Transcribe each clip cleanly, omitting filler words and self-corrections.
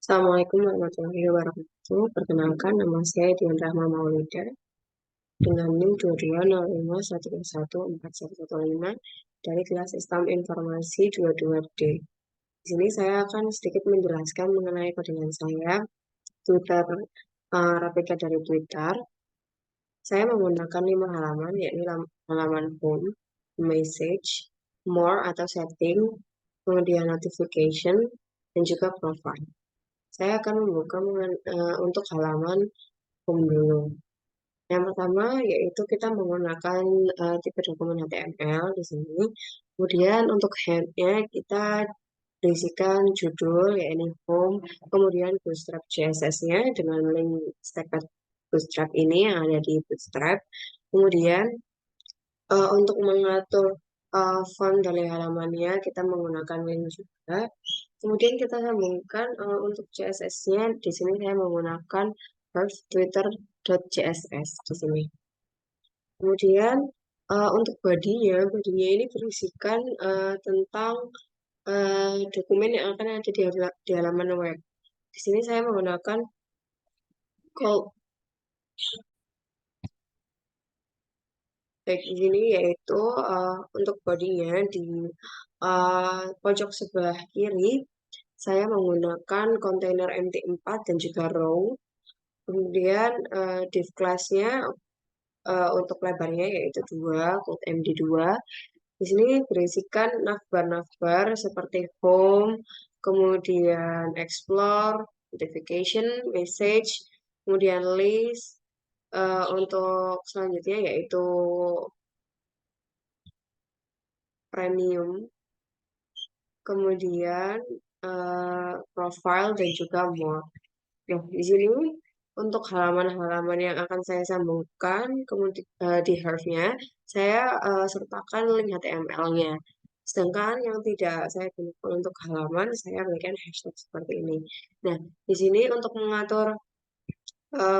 Assalamualaikum warahmatullahi wabarakatuh. Perkenalkan, nama saya Dian Rahma Maulida dengan NIM 2205111415 dari kelas Sistem Informasi 22D. Di sini saya akan sedikit menjelaskan mengenai codingan saya, Twitter, replika dari Twitter. Saya menggunakan 5 halaman, yakni halaman Home, Message, More atau Setting, kemudian Notification, dan juga Profile. Saya akan membuka untuk halaman home dulu. Yang pertama yaitu kita menggunakan tipe dokumen HTML di sini. Kemudian untuk headnya kita berisikan judul yaitu home, kemudian Bootstrap CSS-nya dengan link stack Bootstrap ini yang ada di Bootstrap. Kemudian untuk mengatur font dari halamannya kita menggunakan link juga. Kemudian kita sambungkan untuk CSS-nya. Di sini saya menggunakan Twitter.css di sini. Kemudian untuk bodinya ini berisikan tentang dokumen yang akan ada di halaman web. Di sini saya menggunakan call back di sini yaitu untuk bodinya di pojok sebelah kiri saya menggunakan kontainer MT4 dan juga row. Kemudian div class-nya untuk lebarnya yaitu 2, code MD2. Di sini berisikan navbar-navbar seperti home, kemudian explore, notification, message, kemudian list. Untuk selanjutnya yaitu premium, kemudian profile dan juga more. Nah, di sini untuk halaman-halaman yang akan saya sambungkan kemudian di Herf-nya, saya sertakan link HTML-nya. Sedangkan yang tidak saya gunakan untuk halaman, saya berikan hashtag seperti ini. Nah, di sini untuk mengatur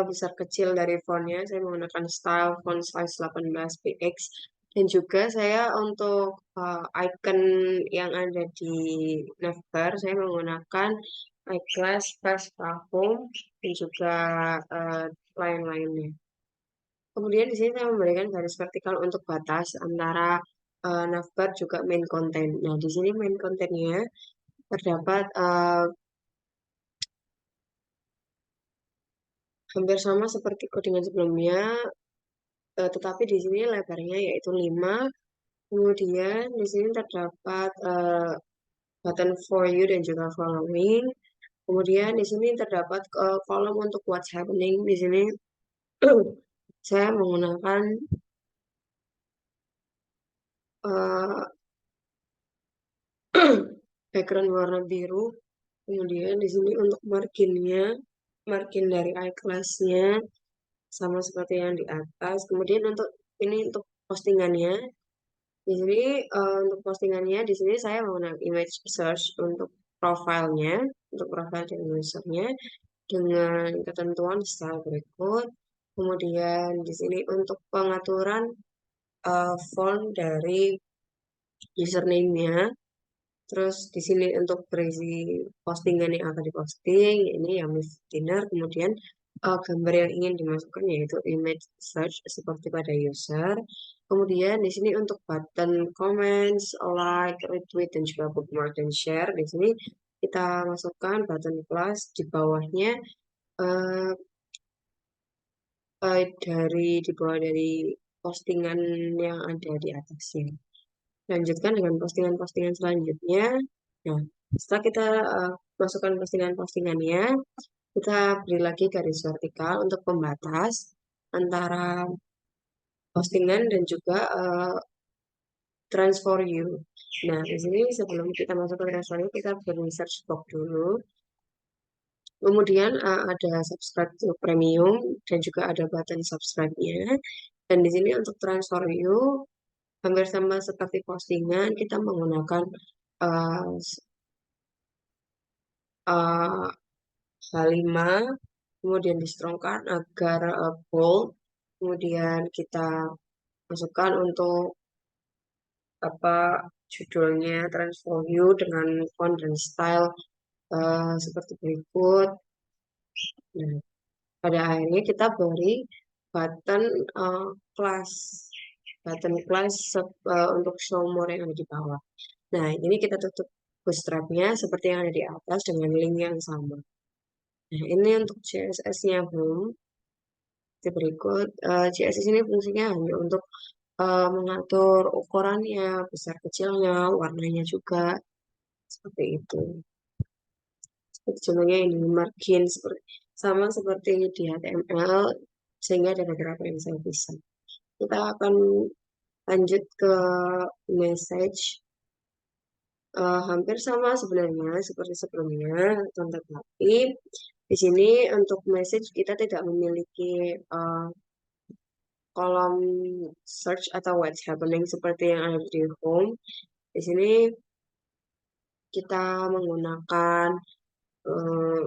besar kecil dari fontnya, saya menggunakan style font size 18 px. Dan juga saya untuk icon yang ada di navbar, saya menggunakan iClass, Fast Home, dan juga lain-lainnya. Kemudian di sini saya memberikan garis vertikal untuk batas antara navbar juga main content. Nah, di sini main contentnya terdapat hampir sama seperti codingan sebelumnya, tetapi di sini lebarnya yaitu 5. Kemudian di sini terdapat button for you dan juga following. Kemudian di sini terdapat kolom untuk what's happening. Di sini saya menggunakan uh, background warna biru. Kemudian di sini untuk marginnya, margin dari iClass-nya sama seperti yang di atas. Kemudian untuk ini untuk postingannya. Di sini untuk postingannya di sini saya menggunakan image search untuk profilnya, untuk profil dan usernya dengan ketentuan style berikut. Kemudian di sini untuk pengaturan font dari username-nya. Terus di sini untuk berisi postingan yang akan diposting, ini yang dinner. Kemudian gambar yang ingin dimasukkan yaitu image search seperti pada user. Kemudian di sini untuk button comments, like, retweet, dan juga bookmark dan share. Di sini kita masukkan button plus di bawahnya eh, di bawah dari postingan yang ada di atasnya. Lanjutkan dengan postingan-postingan selanjutnya. Nah, setelah kita masukkan postingan-postingannya, kita beri lagi garis vertikal untuk pembatas antara postingan dan juga transfer you. Nah, di sini sebelum kita masuk ke transfer you, kita beri search box dulu. Kemudian ada subscribe to premium dan juga ada button subscribe-nya. Dan di sini untuk transfer you hampir sama seperti postingan, kita menggunakan uh, uh, H5, kemudian distrongkan agar bold, kemudian kita masukkan untuk apa judulnya transfer view dengan font dan style seperti berikut. Nah, pada akhirnya kita beri button uh, class button class untuk show more yang ada di bawah. Nah, ini kita tutup bootstrapnya seperti yang ada di atas dengan link yang sama. Nah, ini untuk CSS-nya home. Seperti berikut, CSS ini fungsinya hanya untuk mengatur ukurannya, besar kecilnya, warnanya juga, seperti itu. Seperti contohnya ini, margin, sama seperti di HTML, sehingga ada beberapa yang saya bisa. Kita akan lanjut ke message. Hampir sama sebenarnya seperti sebelumnya, tetapi di sini untuk message kita tidak memiliki kolom search atau what's happening seperti yang ada di home. Di sini kita menggunakan uh,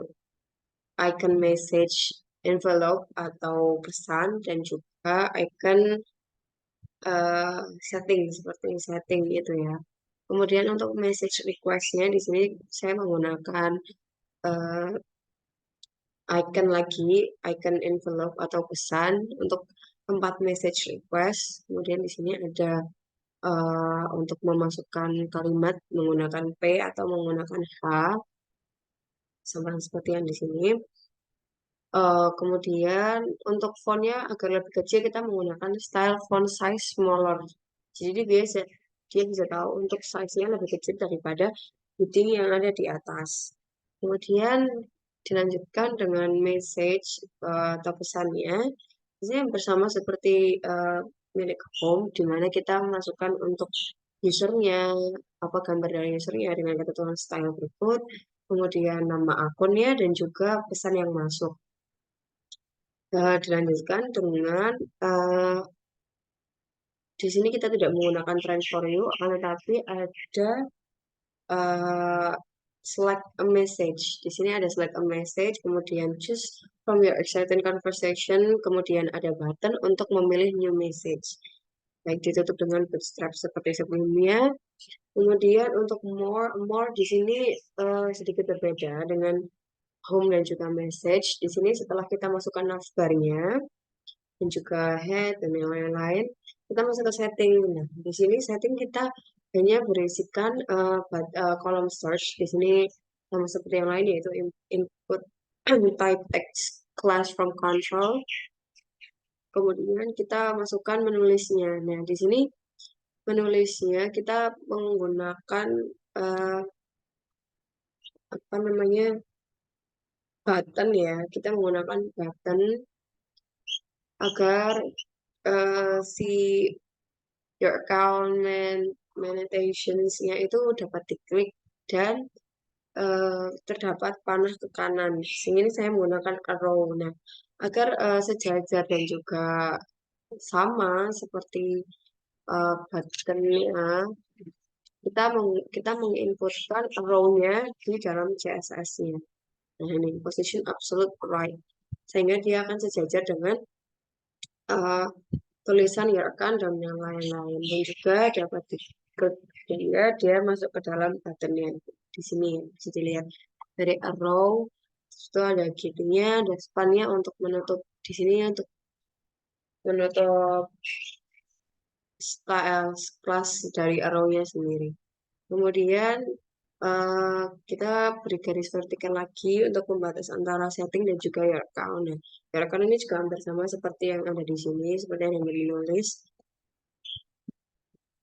icon message envelope atau pesan dan juga icon setting seperti setting itu ya. Kemudian untuk message request-nya di sini saya menggunakan uh, icon lagi, icon envelope atau pesan untuk tempat message request. Kemudian di sini ada untuk memasukkan kalimat menggunakan P atau menggunakan H, sama seperti yang di sini. Kemudian untuk fontnya agar lebih kecil kita menggunakan style font size smaller. Jadi dia bisa tahu untuk size-nya lebih kecil daripada heading yang ada di atas. Kemudian dilanjutkan dengan message atau pesannya. Biasanya bersama seperti milik home, di mana kita masukkan untuk usernya, apa gambar dari usernya dengan ketentuan style berikut, kemudian nama akunnya dan juga pesan yang masuk. Dilanjutkan dengan di sini kita tidak menggunakan trend for you, akan tetapi ada uh, select a message. Di sini ada select a message, kemudian choose from your exciting conversation, kemudian ada button untuk memilih new message. Baik ditutup dengan bootstrap seperti sebelumnya. Kemudian untuk more di sini sedikit berbeda dengan home dan juga message. Di sini setelah kita masukkan navbarnya dan juga head dan yang lain-lain, kita masuk ke setting. Nah, di sini setting kita hanya berisikan kolom search. Di sini sama seperti yang lain yaitu input type text class from control. Kemudian kita masukkan menulisnya. Nah, di sini menulisnya kita menggunakan uh, apa namanya button ya. Kita menggunakan button agar si your account monetization-nya itu dapat diklik dan terdapat panah ke kanan. Sini saya menggunakan arrow. Nah, agar sejajar dan juga sama seperti buttonnya, kita menginputkan arrow-nya di dalam CSS-nya. Nah, ini position absolute right. Sehingga dia akan sejajar dengan uh, tulisan ya rekan dan yang lain-lain, dan juga dapat dia masuk ke dalam buttonnya di sini bisa dilihat dari arrow itu ada gitunya, ada spannya untuk menutup di sini untuk menutup kelas dari arrow-nya sendiri. Kemudian kita beri garis vertikal lagi untuk pembatas antara setting dan juga your account. Nah, your account ini juga hampir sama seperti yang ada di sini, seperti yang menulis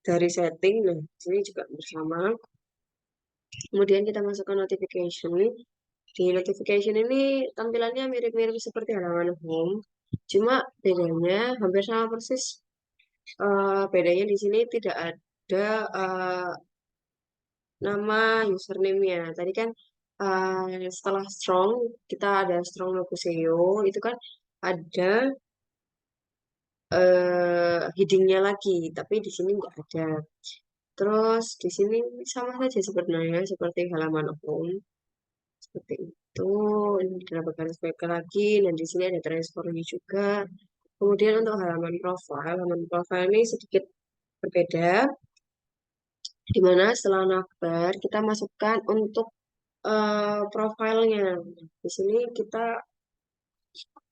dari setting. Nah, di sini juga bersama. Kemudian kita masukkan notification. Di notification ini tampilannya mirip-mirip seperti halaman home, cuma bedanya hampir sama persis. Bedanya di sini tidak ada nama username-nya. Tadi kan setelah strong kita ada strong logo SEO itu kan ada heading-nya lagi, tapi di sini nggak ada. Terus di sini sama saja sebenarnya seperti halaman home. Seperti itu. Ini beberapa garis baiknya lagi. Dan di sini ada transformnya juga. Kemudian untuk halaman profile ini sedikit berbeda. Di mana setelah navbar kita masukkan untuk profilnya. Di sini kita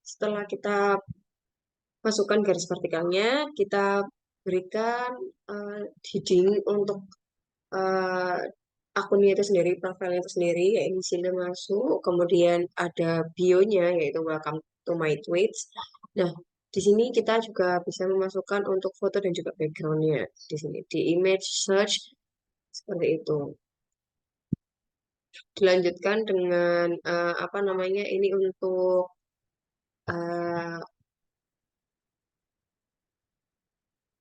setelah kita masukkan garis vertikalnya, kita berikan heading untuk eh, akunnya itu sendiri, profilnya itu sendiri, yaitu isinya masuk, kemudian ada bio-nya, yaitu welcome to my tweets. Nah, di sini kita juga bisa memasukkan untuk foto dan juga background-nya. Di sini, di image search, seperti itu. Dilanjutkan dengan, apa namanya, ini eh,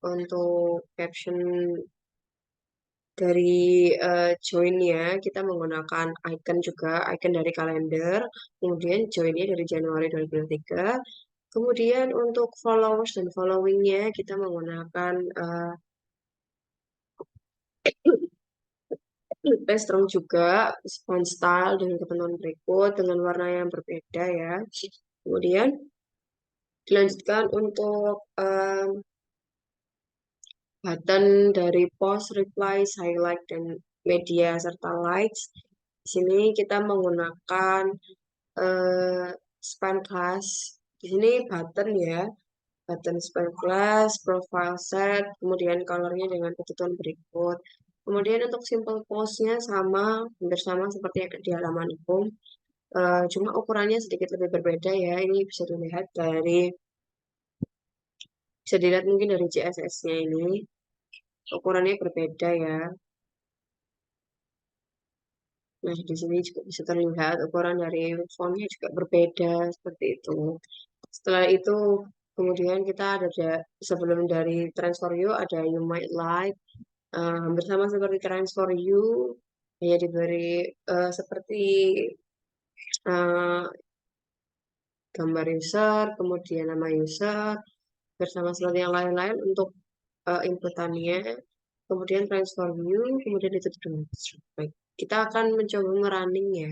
untuk caption dari join-nya, kita menggunakan icon juga, icon dari kalender, kemudian join-nya dari Januari 2023. Kemudian untuk followers dan following-nya, kita menggunakan strong juga, font style dengan ketentuan berikut, dengan warna yang berbeda ya. Kemudian dilanjutkan untuk button dari post, replies, highlight, dan media serta likes. Di sini kita menggunakan eh, span class. Di sini button ya, button span class, profile set, kemudian colornya dengan ketentuan berikut. Kemudian untuk simple postnya sama, hampir sama seperti yang di halaman home. Cuma ukurannya sedikit lebih berbeda ya. Ini bisa dilihat mungkin dari CSS-nya ini. Ukurannya berbeda ya. Nah, di sini juga bisa terlihat ukuran dari fontnya juga berbeda seperti itu. Setelah itu, kemudian kita sebelum dari Transfer You ada You Might Like. Hampir sama seperti Transfer You, hanya diberi seperti eh, gambar user, kemudian nama user, bersama seperti yang lain-lain untuk inputannya. Kemudian Transfer You, kemudian ditutup dengan baik. Kita akan mencoba merunning ya.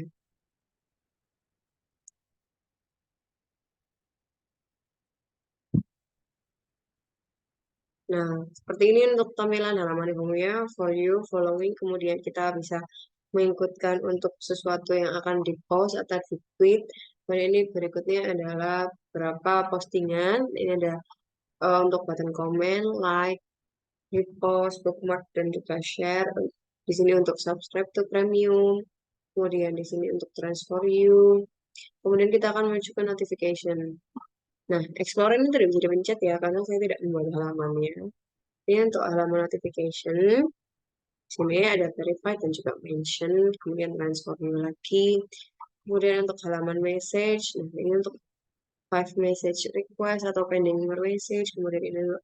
Nah, seperti ini untuk tampilan halaman ibunya, for you, following, kemudian kita bisa mengikutkan untuk sesuatu yang akan di-post atau di-tweet. Dan ini berikutnya adalah beberapa postingan. Ini ada untuk button comment, like, repost, bookmark, dan juga share. Di sini untuk subscribe to premium, kemudian di sini untuk transfer you. Kemudian kita akan menunjukkan notification. Nah, Explorer ini tidak bisa dipencet ya, karena saya tidak membuat halamannya. Ini untuk halaman notification. Sini ada verified dan juga mention. Kemudian transform lagi. Kemudian untuk halaman message. Nah, ini untuk 5 message request atau pending message. Kemudian ini untuk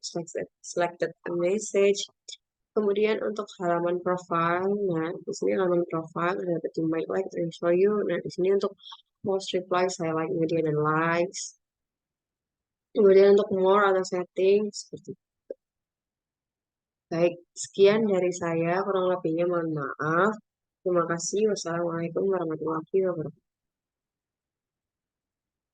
selected message. Kemudian untuk halaman profile. Nah, di sini halaman profile ada the my like transfer you. Nah, di sini untuk most replies, highlight, media, dan likes. Kemudian untuk more atau settings seperti baik, sekian dari saya. Kurang lebihnya mohon maaf. Terima kasih. Wassalamualaikum warahmatullahi wabarakatuh.